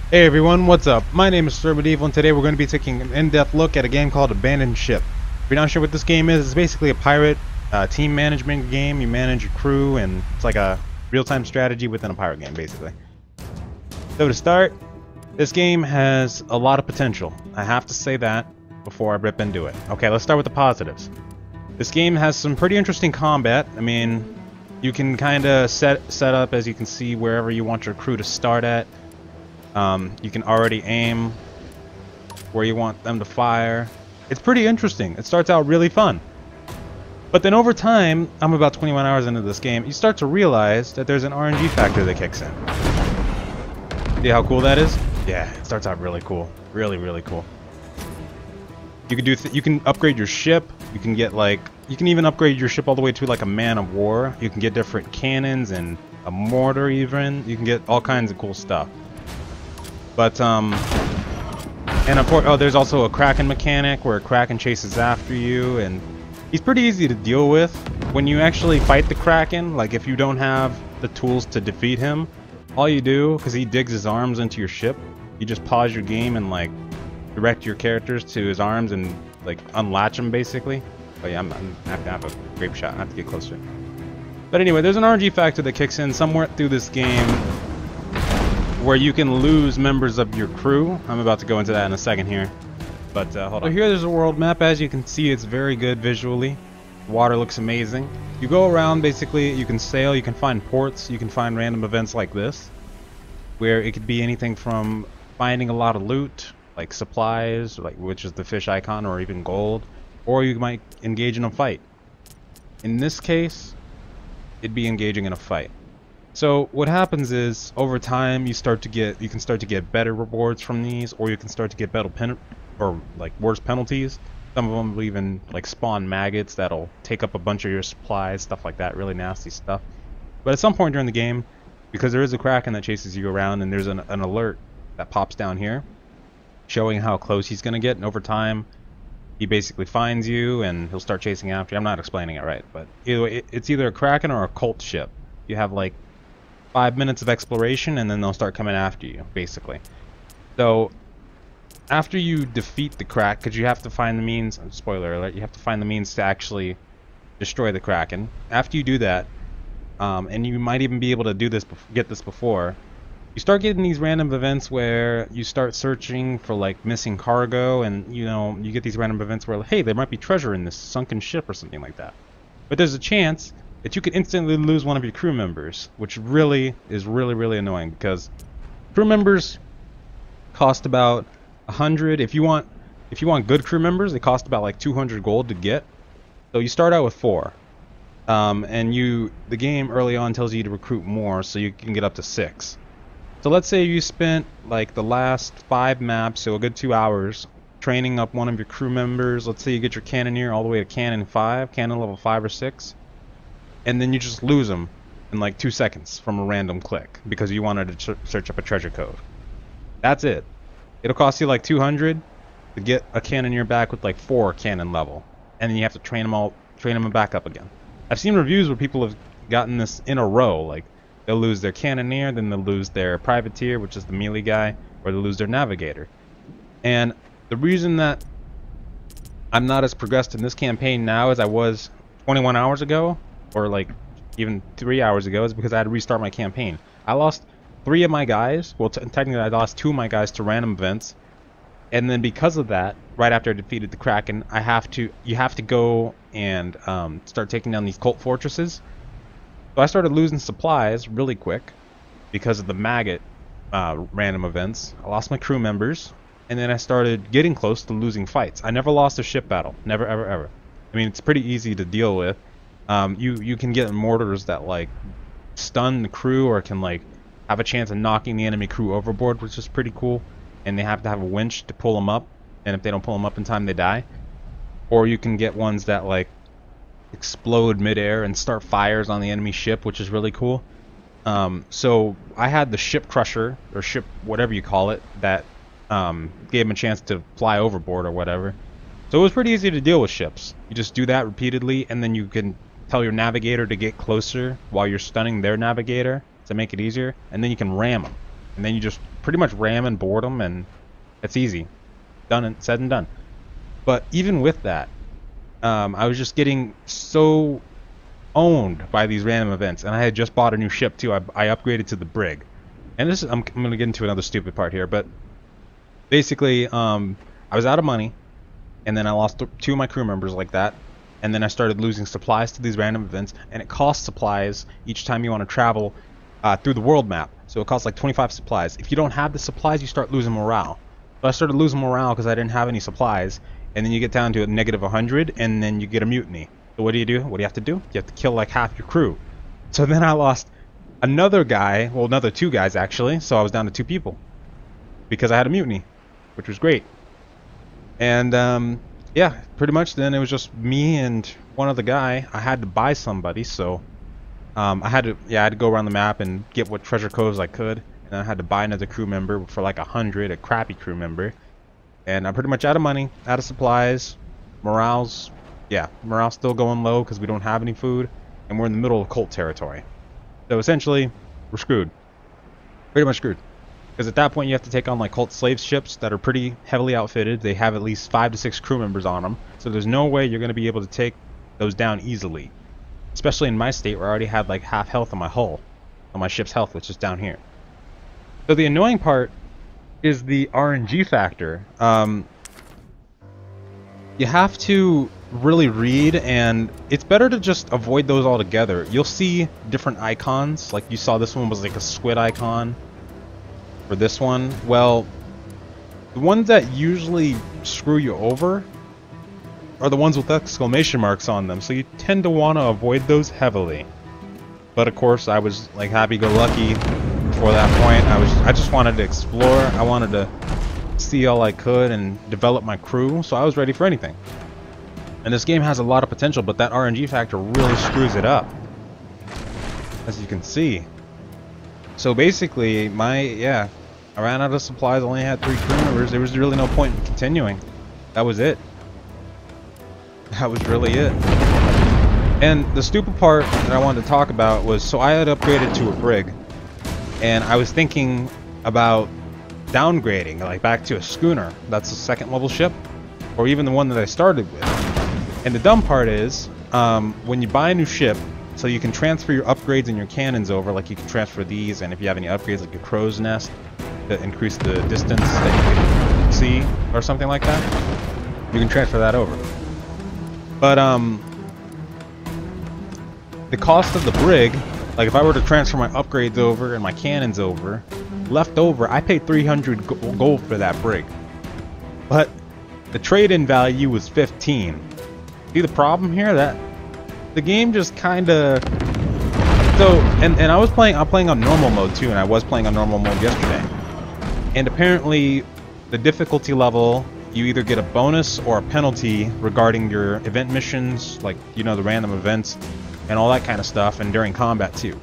Hey everyone, what's up? My name is Sir Medieval, and today we're going to be taking an in-depth look at a game called Abandoned Ship. If you're not sure what this game is, it's basically a pirate team management game. You manage your crew, and it's like a real-time strategy within a pirate game, basically. So to start, this game has a lot of potential. I have to say that before I rip into it. Okay, let's start with the positives. This game has some pretty interesting combat. I mean, you can kind of set up, as you can see, wherever you want your crew to start at. You can already aim where you want them to fire. It's pretty interesting. It starts out really fun. But then over time, I'm about 21 hours into this game, you start to realize that there's an RNG factor that kicks in. See how cool that is? Yeah, it starts out really cool. Really, really cool. You can you can upgrade your ship. You can get you can even upgrade your ship all the way to like a man of war. You can get different cannons and a mortar even. You can get all kinds of cool stuff. But, and of course, oh, there's also a Kraken mechanic where a Kraken chases after you, and he's pretty easy to deal with. When you actually fight the Kraken, like if you don't have the tools to defeat him, all you do, because he digs his arms into your ship, you just pause your game and like direct your characters to his arms and like unlatch him basically. But yeah, I have to have a grape shot, I have to get closer. But anyway, there's an RNG factor that kicks in somewhere through this game where you can lose members of your crew. I'm about to go into that in a second here. But hold on. So here there's a world map. As you can see, it's very good visually. The water looks amazing. You go around, basically, you can sail, you can find ports, you can find random events like this, where it could be anything from finding a lot of loot, like supplies, which is the fish icon, or even gold, or you might engage in a fight. In this case, it'd be engaging in a fight. So what happens is, over time, you can start to get better rewards from these, or you can start to get worse penalties. Some of them will even like spawn maggots that'll take up a bunch of your supplies, stuff like that, really nasty stuff. But at some point during the game, because there is a Kraken that chases you around, and there's an alert that pops down here, showing how close he's gonna get, and over time, he basically finds you and he'll start chasing after you. I'm not explaining it right, but it's either a Kraken or a cult ship. You have like 5 minutes of exploration, and then they'll start coming after you, basically. So after you defeat the Kraken, because you have to find the means, spoiler alert, you have to find the means to actually destroy the Kraken. After you do that, and you might even be able to do this, get this before, you start getting these random events where you start searching for like missing cargo, and you get these random events where, hey, there might be treasure in this sunken ship or something like that. But there's a chance that you could instantly lose one of your crew members, which really is really annoying, because crew members cost about 100. If you want good crew members, they cost about like 200 gold to get. So you start out with 4, and the game early on tells you to recruit more, so you can get up to 6. So let's say you spent like the last 5 maps, so a good 2 hours, training up one of your crew members. Let's say you get your cannoneer all the way to cannon level 5 or 6. And then you just lose them in like 2 seconds from a random click because you wanted to search up a treasure code. That's it. It'll cost you like 200 to get a cannoneer back with like 4 cannon level, and then you have to train them back up again. I've seen reviews where people have gotten this in a row. Like they'll lose their cannoneer, then they'll lose their privateer, which is the melee guy, or they'll lose their navigator. And the reason that I'm not as progressed in this campaign now as I was 21 hours ago, or like even 3 hours ago, is because I had to restart my campaign. I lost 3 of my guys. Well, technically I lost 2 of my guys to random events, and then because of that, right after I defeated the Kraken, you have to go and start taking down these cult fortresses. So I started losing supplies really quick because of the maggot random events. I lost my crew members, and then I started getting close to losing fights. I never lost a ship battle, never ever. I mean, it's pretty easy to deal with. You can get mortars that like stun the crew, or can like have a chance of knocking the enemy crew overboard, which is pretty cool. And they have to have a winch to pull them up, and if they don't pull them up in time, they die. Or you can get ones that like explode midair and start fires on the enemy ship, which is really cool. So I had the ship crusher, or ship whatever you call it, that gave them a chance to fly overboard or whatever. So it was pretty easy to deal with ships. You just do that repeatedly, and then you can tell your navigator to get closer while you're stunning their navigator to make it easier, and then you can ram them. and then you just pretty much ram and board them, and it's easy. Done and said and done. But even with that, I was just getting so owned by these random events, and I had just bought a new ship too. I upgraded to the brig, and this is, I'm going to get into another stupid part here, but basically, I was out of money, and then I lost 2 of my crew members like that, and then I started losing supplies to these random events, and it costs supplies each time you want to travel through the world map. So it costs like 25 supplies. If you don't have the supplies, you start losing morale. So I started losing morale because I didn't have any supplies, and then you get down to a negative 100, and then you get a mutiny. So what do? What do you have to do? You have to kill like half your crew. So then I lost another guy, well, another 2 guys actually, so I was down to 2 people because I had a mutiny, which was great. And yeah, pretty much then it was just me and one other guy. I had to buy somebody, so I had to go around the map and get what treasure coves I could, and I had to buy another crew member for like 100, a crappy crew member. And I'm pretty much out of money, out of supplies, morale's still going low because we don't have any food, and we're in the middle of cult territory. So essentially, we're screwed. Pretty much screwed. Because at that point you have to take on like cult slave ships that are pretty heavily outfitted. They have at least 5 to 6 crew members on them. So there's no way you're going to be able to take those down easily. Especially in my state where I already had like half health on my hull. On my ship's health, which is down here. So the annoying part is the RNG factor. You have to really read, and it's better to just avoid those altogether. You'll see different icons, like you saw this one was like a squid icon for this one. Well, the ones that usually screw you over are the ones with exclamation marks on them, so you tend to want to avoid those heavily. But of course, I was like happy-go-lucky before that point. I just wanted to explore. I wanted to see all I could and develop my crew, so I was ready for anything. And this game has a lot of potential, but that RNG factor really screws it up, as you can see. So basically, I ran out of supplies, only had 3 crew members. There was really no point in continuing. That was it. That was really it. And the stupid part that I wanted to talk about was, so I had upgraded to a brig, and I was thinking about downgrading, like back to a schooner. That's a 2nd level ship, or even the one that I started with. And the dumb part is, when you buy a new ship, so you can transfer your upgrades and your cannons over, like you can transfer these, and if you have any upgrades like your crow's nest to increase the distance that you can see, or something like that, you can transfer that over. But the cost of the brig, like if I were to transfer my upgrades over and my cannons over, left over, I paid 300 gold for that brig. But the trade-in value was 15. See the problem here? That the game just kinda... So, and I'm playing on normal mode too, and I was playing on normal mode yesterday. And apparently, the difficulty level, you either get a bonus or a penalty regarding your event missions, like, you know, the random events, and all that kind of stuff, and during combat too.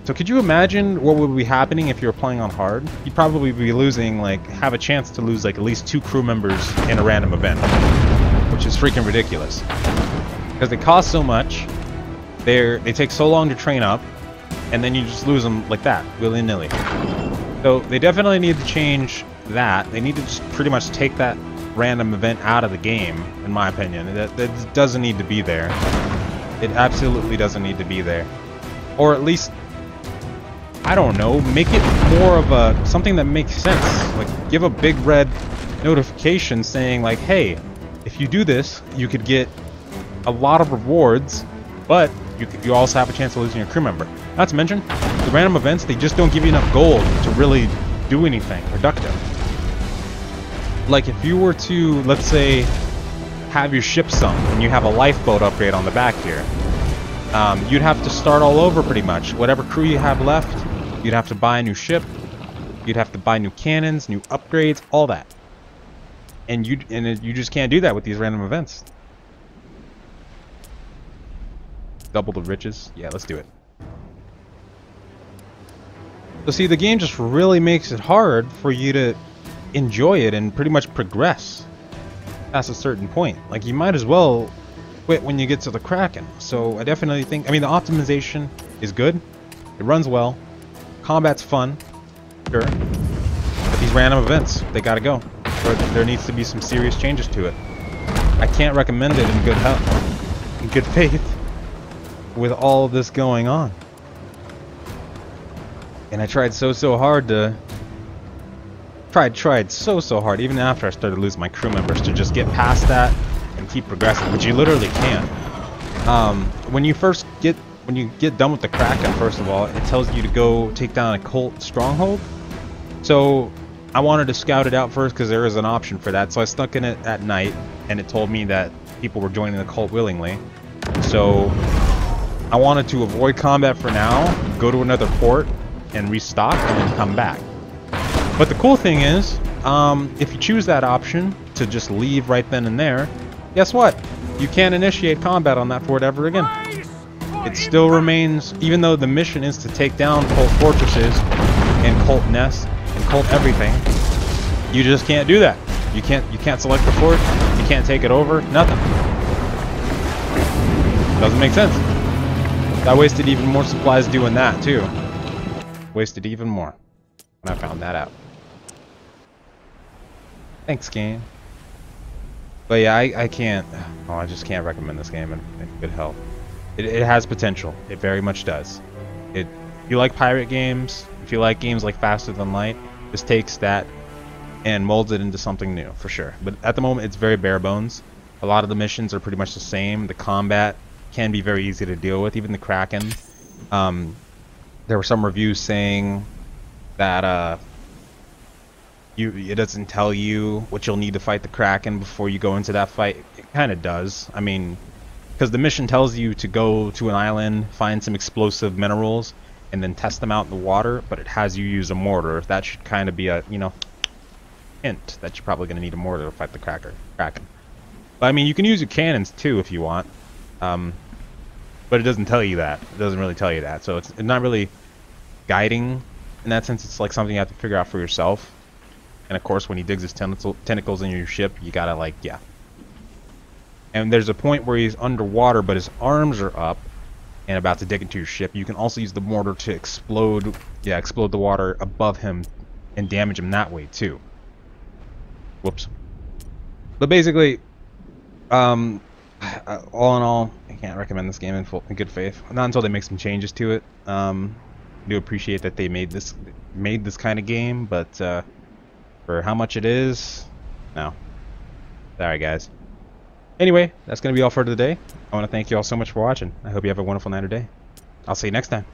So could you imagine what would be happening if you were playing on hard? You'd probably be losing, like, have a chance to lose like at least 2 crew members in a random event, which is freaking ridiculous. Because they cost so much, they take so long to train up, and then you just lose them like that, willy-nilly. So they definitely need to change that. They need to just pretty much take that random event out of the game, in my opinion. That doesn't need to be there. It absolutely doesn't need to be there. Or at least, I don't know, make it more of a something that makes sense. Like, give a big red notification saying like, hey, if you do this, you could get a lot of rewards, but you also have a chance of losing your crew member. Not to mention, the random events, they just don't give you enough gold to really do anything productive. Like if you were to, let's say, have your ship sunk and you have a lifeboat upgrade on the back here, you'd have to start all over pretty much. Whatever crew you have left, you'd have to buy a new ship, you'd have to buy new cannons, new upgrades, all that. And you just can't do that with these random events. Double the riches? Yeah, let's do it. So see, the game just really makes it hard for you to enjoy it and pretty much progress past a certain point. Like, you might as well quit when you get to the Kraken. So I definitely think, I mean, the optimization is good. It runs well. Combat's fun. Sure. But these random events, they gotta go. There needs to be some serious changes to it. I can't recommend it in good health, in good faith, with all of this going on. And I tried so hard to... Tried so hard, even after I started losing my crew members, to just get past that and keep progressing, but you literally can't. When you get done with the Kraken, first of all, it tells you to go take down a cult stronghold. So I wanted to scout it out first because there is an option for that. So I stuck in it at night, and it told me that people were joining the cult willingly. So I wanted to avoid combat for now, go to another port, and restock, and then come back. But the cool thing is, if you choose that option to just leave right then and there, guess what? You can't initiate combat on that fort ever again. It still remains, even though the mission is to take down cult fortresses and cult nests and cult everything, you just can't do that. You can't select the fort, you can't take it over, nothing. Doesn't make sense. I wasted even more supplies doing that too. Wasted even more when I found that out. Thanks, game. But yeah, I can't. Oh, I just can't recommend this game in good health. It has potential. It very much does. If you like pirate games, if you like games like Faster Than Light, this takes that and molds it into something new for sure. But at the moment, it's very bare bones. A lot of the missions are pretty much the same. The combat can be very easy to deal with. Even the Kraken. There were some reviews saying that it doesn't tell you what you'll need to fight the Kraken before you go into that fight. It kind of does. I mean, because the mission tells you to go to an island, find some explosive minerals, and then test them out in the water, but it has you use a mortar. That should kind of be a, you know, hint that you're probably going to need a mortar to fight the Kraken. But I mean, you can use your cannons too if you want. But it doesn't tell you that. It doesn't really tell you that. So it's not really guiding in that sense. It's like something you have to figure out for yourself. And of course, when he digs his tentacles in your ship, you gotta, like, yeah. And there's a point where he's underwater, but his arms are up and about to dig into your ship. You can also use the mortar to explode the water above him and damage him that way too. Whoops. But basically, all in all, I can't recommend this game in good faith. Not until they make some changes to it. I do appreciate that they made this kind of game, but for how much it is, no. Sorry, guys. Anyway, that's going to be all for today. I want to thank you all so much for watching. I hope you have a wonderful night or day. I'll see you next time.